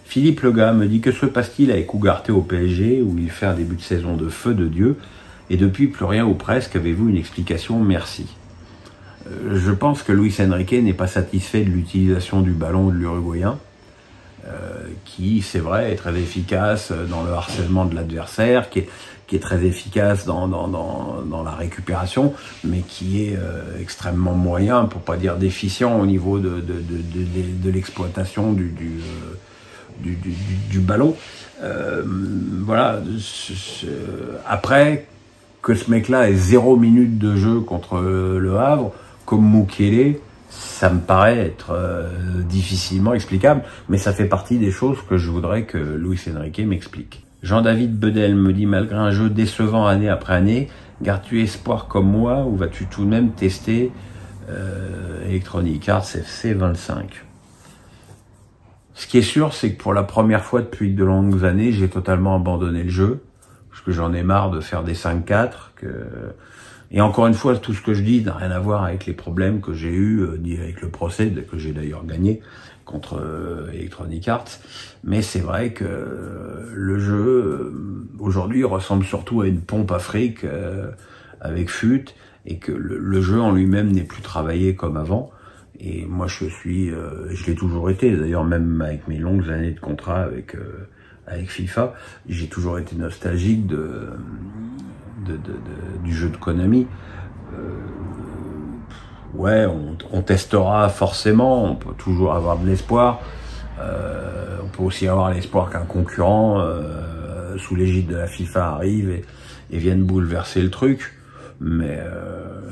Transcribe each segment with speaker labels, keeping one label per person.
Speaker 1: Philippe Lega me dit que se passe-t-il avec Ugarte au PSG où il fait un début de saison de feu de Dieu et depuis plus rien ou presque, avez-vous une explication? Merci. Je pense que Luis Enrique n'est pas satisfait de l'utilisation du ballon de l'Uruguayen qui, c'est vrai, est très efficace dans le harcèlement de l'adversaire, qui est très efficace dans la récupération, mais qui est extrêmement moyen, pour pas dire déficient au niveau de l'exploitation du ballon. Voilà. Après, que ce mec-là ait 0 minute de jeu contre le Havre, comme Mukele, ça me paraît être difficilement explicable, mais ça fait partie des choses que je voudrais que Luis Enrique m'explique. Jean-David Bedel me dit, malgré un jeu décevant année après année, gardes-tu espoir comme moi ou vas-tu tout de même tester Electronic Arts FC 25? Ce qui est sûr, c'est que pour la première fois depuis de longues années, j'ai totalement abandonné le jeu, parce que j'en ai marre de faire des 5-4, et encore une fois, tout ce que je dis n'a rien à voir avec les problèmes que j'ai eus, ni avec le procès, que j'ai d'ailleurs gagné contre Electronic Arts. Mais c'est vrai que le jeu, aujourd'hui, ressemble surtout à une pompe à fric avec FUT, et que le jeu en lui-même n'est plus travaillé comme avant. Et moi, je l'ai toujours été, d'ailleurs, même avec mes longues années de contrat avec FIFA, j'ai toujours été nostalgique du jeu de Konami. Ouais, on testera forcément, on peut toujours avoir de l'espoir. On peut aussi avoir l'espoir qu'un concurrent sous l'égide de la FIFA arrive et vienne bouleverser le truc. Mais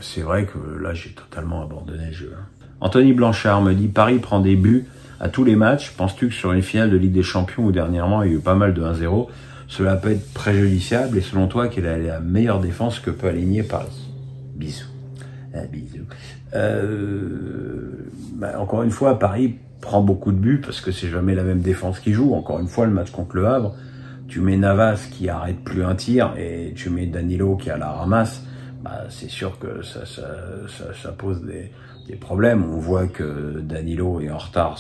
Speaker 1: c'est vrai que là, j'ai totalement abandonné le jeu. Anthony Blanchard me dit, Paris prend des buts à tous les matchs. Penses-tu que sur une finale de Ligue des Champions où dernièrement il y a eu pas mal de 1-0, cela peut être préjudiciable? Et selon toi, quelle est la meilleure défense que peut aligner Paris? Bisous. Bisous. Encore une fois, Paris prend beaucoup de buts parce que c'est jamais la même défense qui joue. Encore une fois, le match contre le Havre, tu mets Navas qui arrête plus un tir et tu mets Danilo qui a la ramasse. C'est sûr que ça pose des problèmes. On voit que Danilo est en retard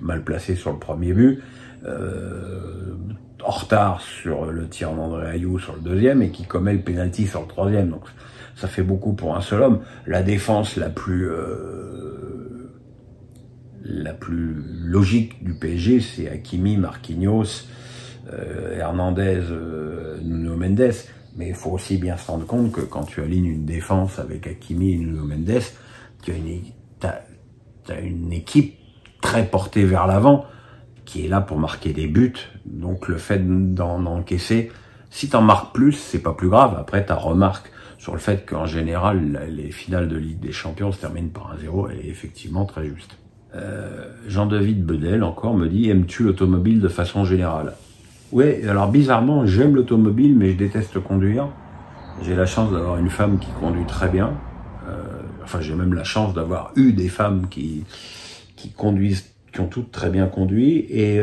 Speaker 1: mal placé sur le premier but, en retard sur le tir d'André Ayou sur le deuxième et qui commet le penalty sur le troisième. Donc ça fait beaucoup pour un seul homme. La défense la plus logique du PSG, c'est Hakimi, Marquinhos, Hernandez, Nuno Mendes. Mais il faut aussi bien se rendre compte que quand tu alignes une défense avec Hakimi et Nuno Mendes, t'as une équipe très portée vers l'avant qui est là pour marquer des buts. Donc le fait d'en encaisser, si t'en marques plus, c'est pas plus grave. Après, ta remarque sur le fait qu'en général, les finales de Ligue des Champions se terminent par 1-0, elle est effectivement très juste. Jean-David Bedel encore me dit, aimes-tu l'automobile de façon générale? Oui, alors bizarrement, j'aime l'automobile, mais je déteste conduire. J'ai la chance d'avoir une femme qui conduit très bien. Enfin, j'ai même la chance d'avoir eu des femmes qui conduisent, qui ont toutes très bien conduit. Et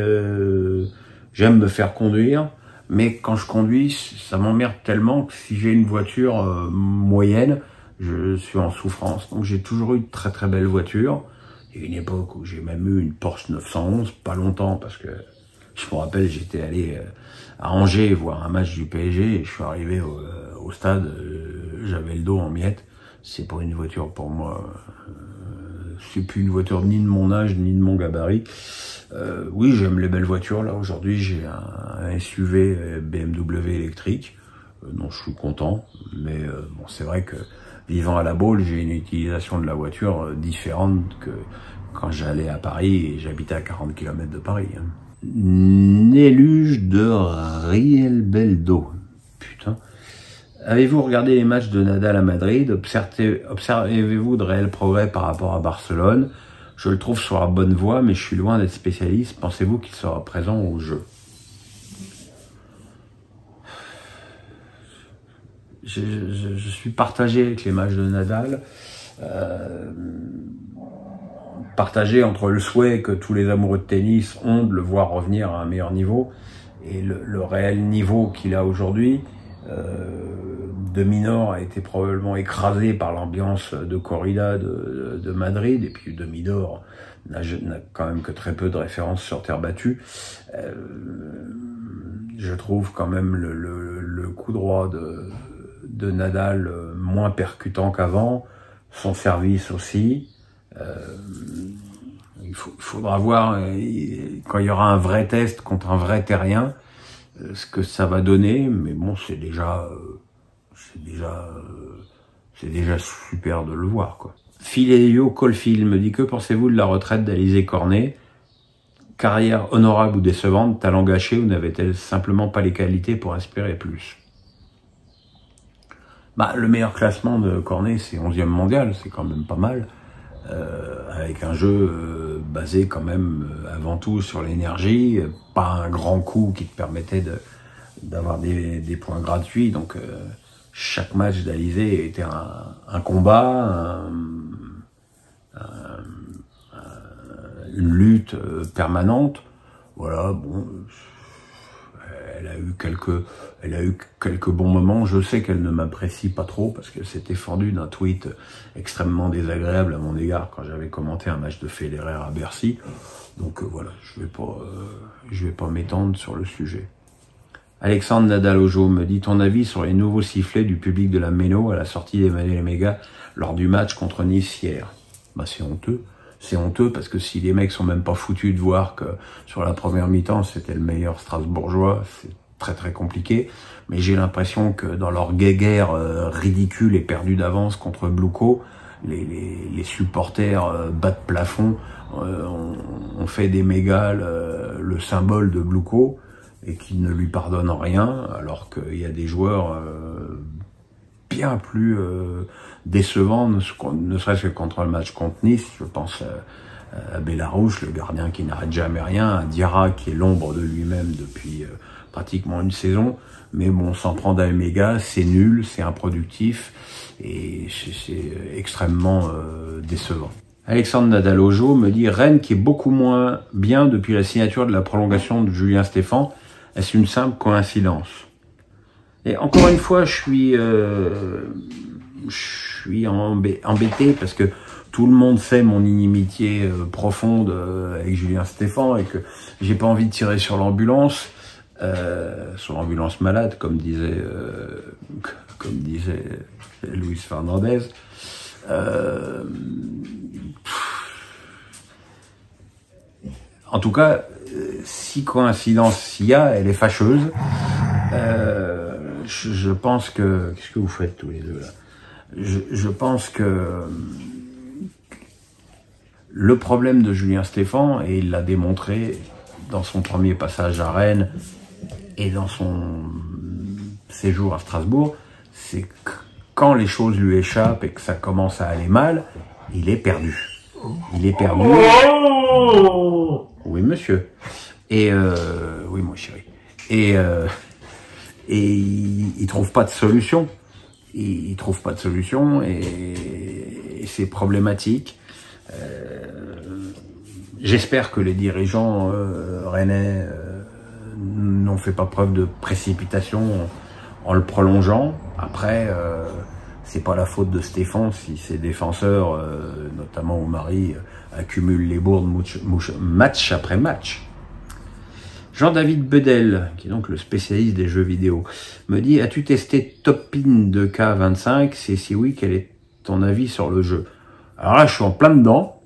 Speaker 1: j'aime me faire conduire, mais quand je conduis, ça m'emmerde tellement que si j'ai une voiture moyenne, je suis en souffrance. Donc j'ai toujours eu de très très belles voitures. Il y a une époque où j'ai même eu une Porsche 911, pas longtemps, parce que je me rappelle, j'étais allé à Angers voir un match du PSG et je suis arrivé au stade, j'avais le dos en miettes. C'est pas une voiture pour moi, c'est plus une voiture ni de mon âge ni de mon gabarit. Oui, j'aime les belles voitures. Là aujourd'hui, j'ai un SUV BMW électrique, dont je suis content. Mais bon, c'est vrai que vivant à La Baule, j'ai une utilisation de la voiture différente que quand j'allais à Paris et j'habitais à 40 km de Paris. Néluge de Rielbeldo. Putain. Avez-vous regardé les matchs de Nadal à Madrid? Observez-vous de réels progrès par rapport à Barcelone? Je le trouve sur la bonne voie, mais je suis loin d'être spécialiste. Pensez-vous qu'il sera présent au jeu? Je suis partagé avec les matchs de Nadal. Partagé entre le souhait que tous les amoureux de tennis ont de le voir revenir à un meilleur niveau et le réel niveau qu'il a aujourd'hui. De Minor a été probablement écrasé par l'ambiance de corrida de Madrid, et puis De Minor n'a quand même que très peu de références sur terre battue. Je trouve quand même le coup droit de Nadal moins percutant qu'avant, son service aussi. Il faudra voir quand il y aura un vrai test contre un vrai terrien ce que ça va donner, mais bon, c'est déjà super de le voir, quoi. Philéo Colfield me dit: que pensez-vous de la retraite d'Alizé Cornet? Carrière honorable ou décevante, talent gâché, ou n'avait-elle simplement pas les qualités pour inspirer plus? Bah, le meilleur classement de Cornet, c'est 11e mondial, c'est quand même pas mal. Avec un jeu basé quand même avant tout sur l'énergie, pas un grand coup qui te permettait d'avoir des points gratuits. Donc chaque match d'Alizé était un combat, une lutte permanente. Voilà, bon, elle a eu quelques bons moments. Je sais qu'elle ne m'apprécie pas trop parce qu'elle s'était fendue d'un tweet extrêmement désagréable à mon égard quand j'avais commenté un match de Federer à Bercy. Donc voilà, je vais pas m'étendre sur le sujet. Alexandre Nadal-Ojo me dit: ton avis sur les nouveaux sifflets du public de la Méno à la sortie d'Emmanuel Méga lors du match contre Nice hier? Bah, c'est honteux. C'est honteux parce que si les mecs sont même pas foutus de voir que sur la première mi-temps c'était le meilleur Strasbourgeois, c'est très très compliqué. Mais j'ai l'impression que dans leur guéguerre ridicule et perdue d'avance contre Bluco, les supporters bas de plafond ont fait des Mégas le symbole de Bluco et qu'ils ne lui pardonnent rien, alors qu'il y a des joueurs bien plus décevant, ne serait-ce que contre le match contre Nice. Je pense à Bellarouche, le gardien qui n'arrête jamais rien, à Diarra qui est l'ombre de lui-même depuis pratiquement une saison. Mais bon, s'en prendre à Emega, c'est nul, c'est improductif et c'est extrêmement décevant. Alexandre Nadal-Ojo me dit: Rennes qui est beaucoup moins bien depuis la signature de la prolongation de Julien Stéphan. Est-ce une simple coïncidence? Et encore une fois, je suis embêté parce que tout le monde sait mon inimitié profonde avec Julien Stéphan et que j'ai pas envie de tirer sur l'ambulance malade, comme disait Luis Fernandez. En tout cas, si coïncidence il y a, elle est fâcheuse. Je pense que... Qu'est-ce que vous faites tous les deux là? Je pense que le problème de Julien Stéphan, et il l'a démontré dans son premier passage à Rennes et dans son séjour à Strasbourg, c'est que quand les choses lui échappent et que ça commence à aller mal, il est perdu. Il est perdu. Oui, monsieur. Et oui, mon chéri. Et il trouve pas de solution. Il trouve pas de solution et c'est problématique. J'espère que les dirigeants rennais n'ont fait pas preuve de précipitation en le prolongeant. Après, c'est pas la faute de Stéphan si ses défenseurs, notamment Oumari, accumulent les bourdes match après match. Jean-David Bedel, qui est donc le spécialiste des jeux vidéo, me dit: as-tu testé Top Pin 2K25? Si oui, quel est ton avis sur le jeu? Alors là, je suis en plein dedans.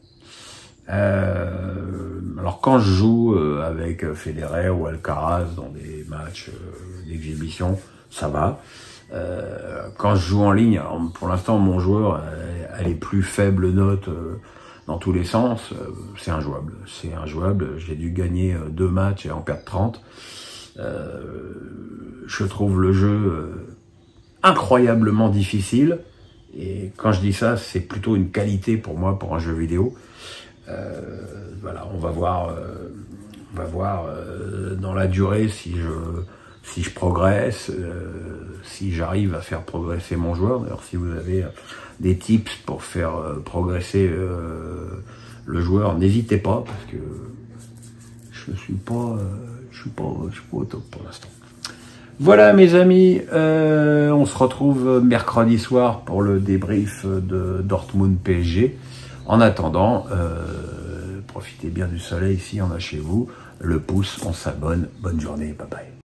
Speaker 1: Alors quand je joue avec Federer ou Alcaraz dans des matchs d'exhibition, ça va. Quand je joue en ligne, alors pour l'instant mon joueur a les plus faibles notes dans tous les sens, c'est injouable. C'est injouable. J'ai dû gagner 2 matchs et en perdre 30. Je trouve le jeu incroyablement difficile. Et quand je dis ça, c'est plutôt une qualité pour moi pour un jeu vidéo. Voilà, on va voir dans la durée si je progresse, si j'arrive à faire progresser mon joueur. D'ailleurs, si vous avez des tips pour faire progresser le joueur, n'hésitez pas parce que je suis pas au top pour l'instant. Voilà mes amis, on se retrouve mercredi soir pour le débrief de Dortmund PSG. En attendant, profitez bien du soleil si on a chez vous. Le pouce, on s'abonne. Bonne journée, bye bye.